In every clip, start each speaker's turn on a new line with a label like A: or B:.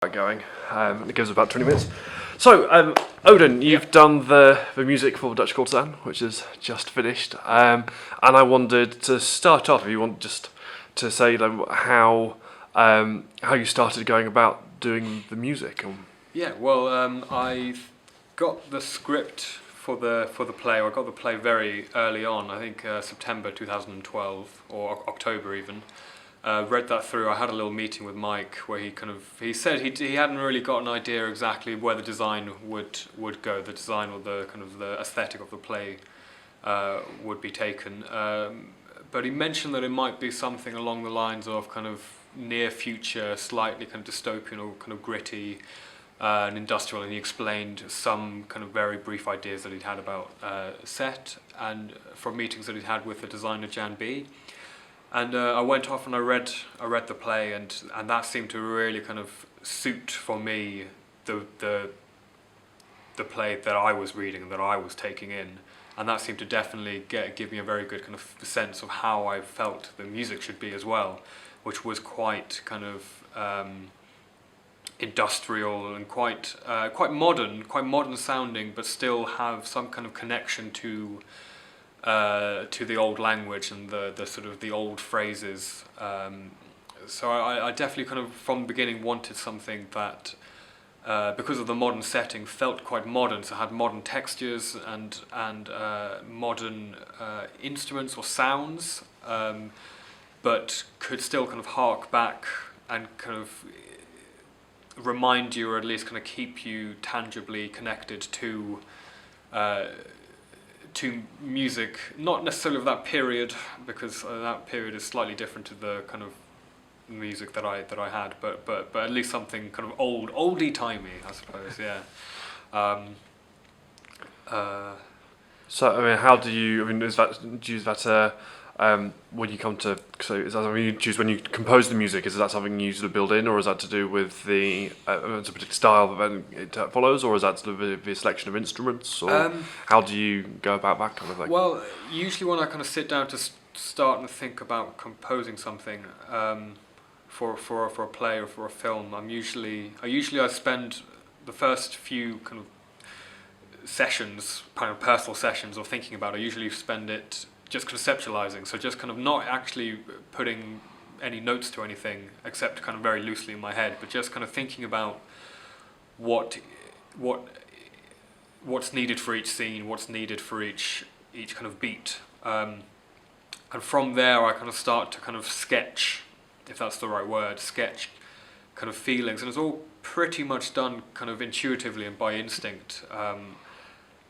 A: Going. It gives about 20 minutes. So, Odinn, you've done the music for Dutch Courtesan, which is just finished. And I wanted to start off, if you want just to say how you started going about doing the music.
B: I got the script for the play. I got the play very early on. I think September 2012 or October even. Read that through. I had a little meeting with Mike where he said he hadn't really got an idea exactly where the design would go. The design or the aesthetic of the play would be taken. But he mentioned that it might be something along the lines of kind of near future, slightly kind of dystopian or kind of gritty and industrial, and he explained some kind of very brief ideas that he'd had about set and from meetings that he'd had with the designer Jan B. And I went off and I read the play, and that seemed to really kind of suit for me the play that I was reading and that I was taking in, and that seemed to definitely give me a very good kind of sense of how I felt the music should be as well, which was quite kind of industrial and quite modern sounding, but still have some kind of connection to the old language and the sort of the old phrases. So I definitely kind of from the beginning wanted something that, because of the modern setting, felt quite modern. So it had modern textures and modern instruments or sounds, but could still kind of hark back and kind of remind you, or at least kind of keep you tangibly connected to music, not necessarily of that period, because that period is slightly different to the kind of music that I had, but at least something kind of oldie timey, I suppose. Yeah.
A: So, I mean, how do you? I mean, do you use that when you come to? So, is that something you choose when you compose the music? Is that something you sort of build in, or is that to do with the it's a particular style that then it follows, or is that sort of a selection of instruments, or how do you go about that kind of thing?
B: Well, usually when I kind of sit down to start and think about composing something for a play or for a film, I usually spend the first few kind of sessions, kind of personal sessions or thinking about it. I usually spend it just conceptualizing, so just kind of not actually putting any notes to anything except kind of very loosely in my head, but just kind of thinking about what's needed for each scene, what's needed for each kind of beat, and from there I kind of start to kind of sketch, if that's the right word, sketch kind of feelings, and it's all pretty much done kind of intuitively and by instinct.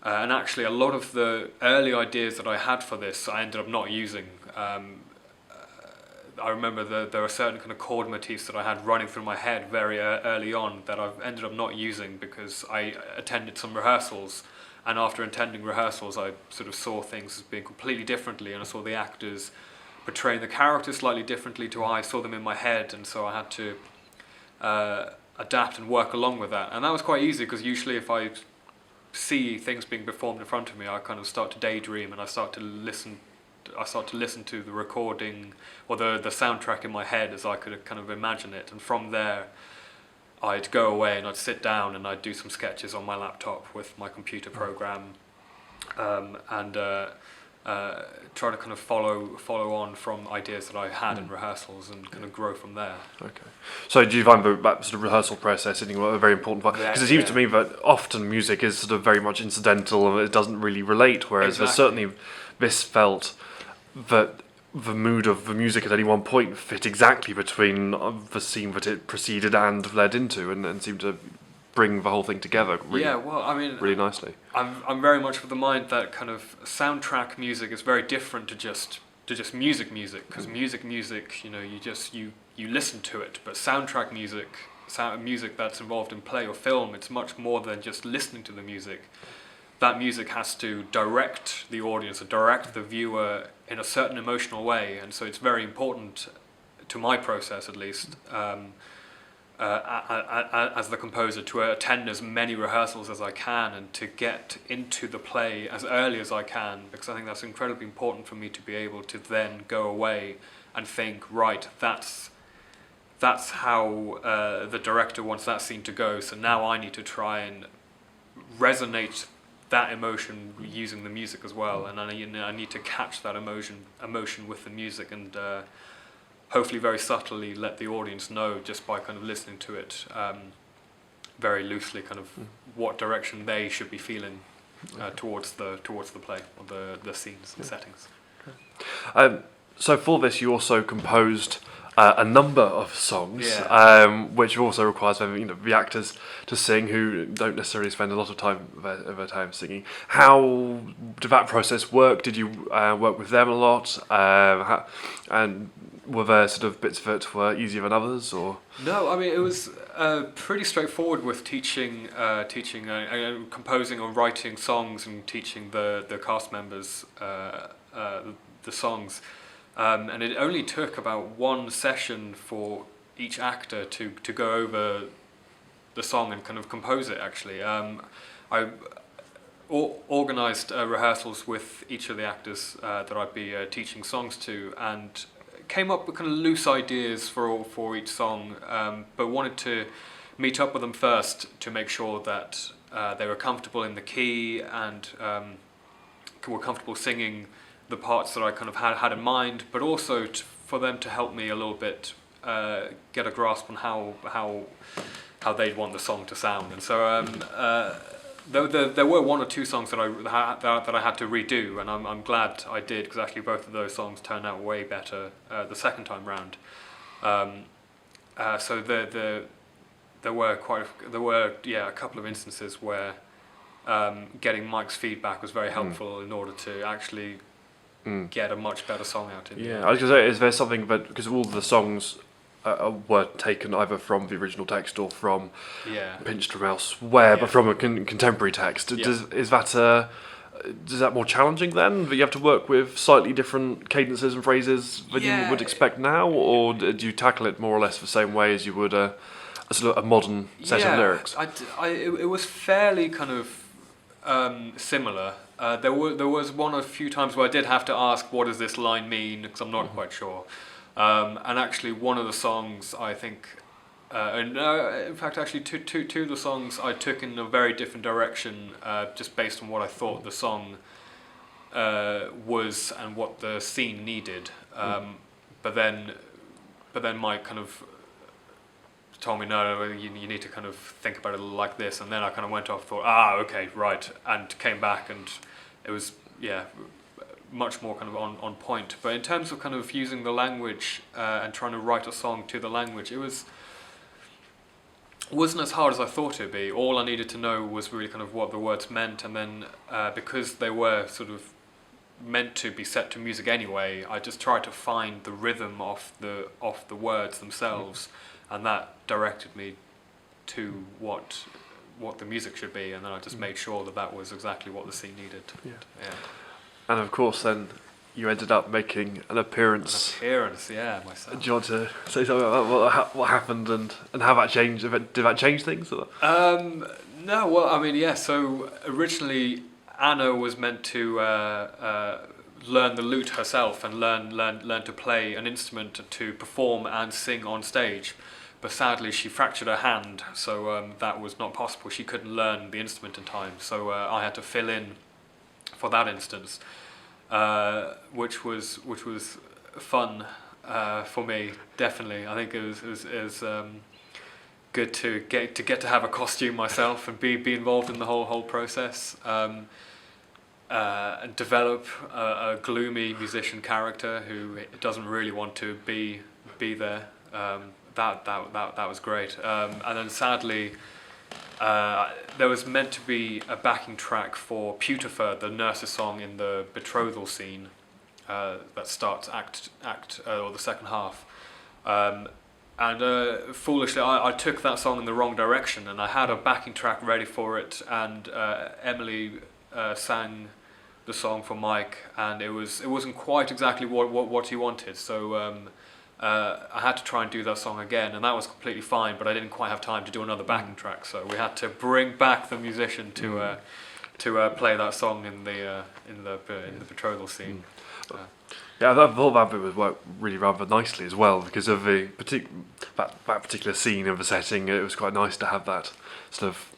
B: And actually, a lot of the early ideas that I had for this, I ended up not using. I remember there are certain kind of chord motifs that I had running through my head very early on that I've ended up not using because I attended some rehearsals, and after attending rehearsals, I sort of saw things as being completely differently, and I saw the actors portraying the characters slightly differently to how I saw them in my head, and so I had to adapt and work along with that. And that was quite easy because usually if I see things being performed in front of me, I kind of start to daydream and I start to listen to the recording or the soundtrack in my head as I could kind of imagine it, and from there I'd go away and I'd sit down and I'd do some sketches on my laptop with my computer program, and try to kind of follow on from ideas that I had in rehearsals and kind of grow from there.
A: Okay. So do you find that sort of rehearsal process is a very important part? Because it seems to me that often music is sort of very much incidental and it doesn't really relate, whereas there's certainly this felt that the mood of the music at any one point fit exactly between the scene that it preceded and led into, and seemed to bring the whole thing together really nicely.
B: I'm very much of the mind that kind of soundtrack music is very different to just music, because music, you know, you listen to it, but soundtrack music that's involved in play or film, it's much more than just listening to the music. That music has to direct the audience or direct the viewer in a certain emotional way, and so it's very important to my process, at least, as the composer, to attend as many rehearsals as I can and to get into the play as early as I can, because I think that's incredibly important for me to be able to then go away and think, right, that's that's how the director wants that scene to go. So now I need to try and resonate that emotion using the music as well, and I need to catch that emotion with the music, and hopefully very subtly let the audience know just by kind of listening to it very loosely, kind of what direction they should be feeling towards the play or the scenes and settings.
A: So for this, you also composed a number of songs, which also requires the actors to sing, who don't necessarily spend a lot of their time singing. How did that process work? Did you work with them a lot? And were there sort of bits of it were easier than others, or?
B: No, I mean, it was pretty straightforward with teaching, composing or writing songs and teaching the cast members the songs. And it only took about one session for each actor to go over the song and kind of compose it, actually. I organised rehearsals with each of the actors that I'd be teaching songs to, and came up with kind of loose ideas for each song, but wanted to meet up with them first to make sure that they were comfortable in the key and were comfortable singing the parts that I kind of had in mind, but also for them to help me a little bit get a grasp on how they'd want the song to sound. And so there were one or two songs that I had to redo, and I'm glad I did, because actually both of those songs turned out way better the second time round. So there were a couple of instances where getting Mike's feedback was very helpful in order to actually get a much better song out.
A: I was going to say, is there something that, because all the songs were taken either from the original text or from pinched from elsewhere, but from a contemporary text. Does that more challenging then? That you have to work with slightly different cadences and phrases than you would expect now, or do you tackle it more or less the same way as you would a sort of a modern set of lyrics?
B: It was fairly kind of similar. There was one or a few times where I did have to ask, what does this line mean, because I'm not quite sure. And actually one of the songs, I think, in fact actually two of the songs I took in a very different direction, just based on what I thought the song was and what the scene needed. But then Mike kind of told me, no, you need to kind of think about it like this, and then I kind of went off, thought, okay, right, and came back, and it was much more kind of on point. But in terms of kind of using the language and trying to write a song to the language, it wasn't as hard as I thought it'd be. All I needed to know was really kind of what the words meant, and then because they were sort of meant to be set to music anyway, I just tried to find the rhythm of the words themselves, and that directed me to what the music should be, and then I just made sure that was exactly what the scene needed.
A: And of course then you ended up making an appearance.
B: Myself.
A: Do you want to say something about what happened and how that changed? Did that change things? Or?
B: No, well, I mean, so originally Anna was meant to learn the lute herself and learn to play an instrument to perform and sing on stage. But sadly, she fractured her hand, so that was not possible. She couldn't learn the instrument in time, so I had to fill in for that instance, which was fun for me. Definitely, I think it was good to get to have a costume myself and be involved in the whole process, and develop a gloomy musician character who doesn't really want to be there. That was great, and then sadly there was meant to be a backing track for Pewterford, the nurse's song in the betrothal scene that starts act or the second half, and foolishly I took that song in the wrong direction, and I had a backing track ready for it, and Emily sang the song for Mike, and it wasn't quite exactly what he wanted, so I had to try and do that song again, and that was completely fine, but I didn't quite have time to do another backing track, so we had to bring back the musician to to play that song in the betrothal scene.
A: Yeah, I thought that bit would work really rather nicely as well because of the that particular scene of the setting. It was quite nice to have that sort of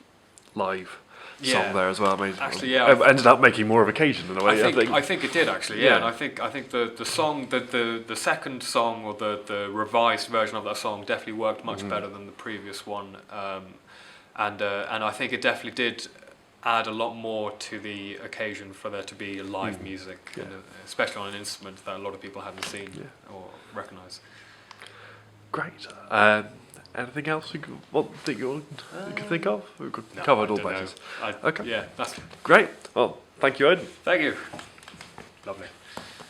A: live song there as well.
B: Actually,
A: it ended up making more of occasion in a way.
B: I think it did actually. Yeah, and I think the song, the second song or the revised version of that song definitely worked much better than the previous one. And I think it definitely did add a lot more to the occasion for there to be live music, and especially on an instrument that a lot of people hadn't seen or recognised.
A: Great. Anything else you could think of? We covered all bases. Okay.
B: Yeah, that's
A: great. Well, thank you, Odinn.
B: Thank you. Lovely.